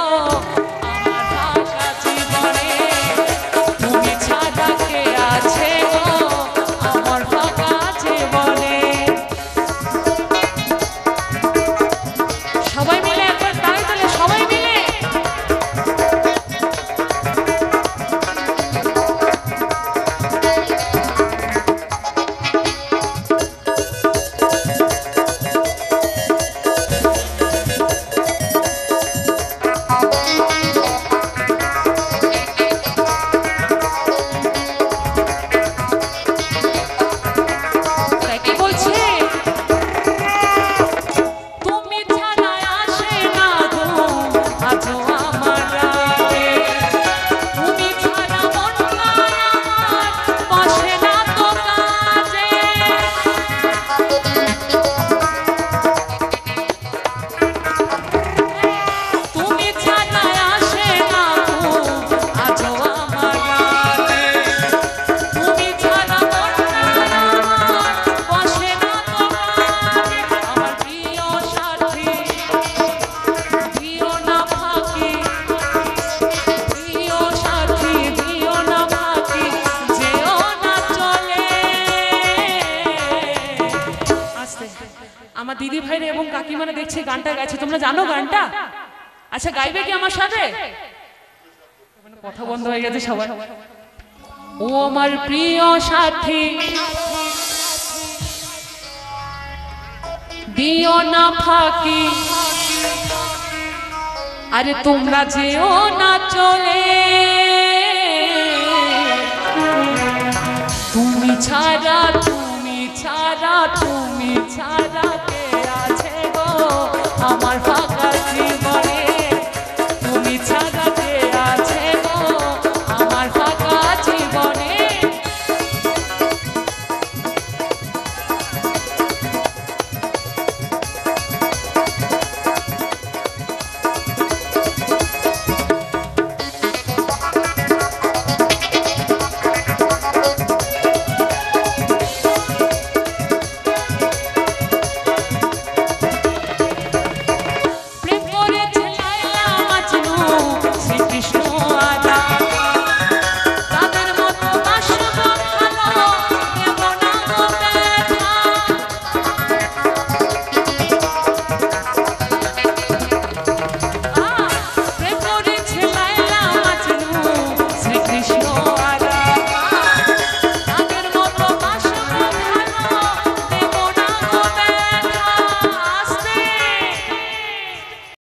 আমার ফাঁকা জীবনে, তুমি ছাড়া কে আছে গো আমার ফাঁকা জীবনে। সবাই মিলে একবার তাই তাহলে সবাই মিলে আমার দিদি ভাইরা এবং কাকিমারা দেখছে গানটা গাইছে, তোমরা জানো গানটা? আচ্ছা গাইবে কি আমার সাথে? কথা বন্ধ হয়ে গেছে সবার। ও আমার প্রিয় সাথী দিও না ফাঁকি, আরে তোমরা যেও না চলে, তুমি ছাড়া তুমি ছাড়া তুমি ছাড়া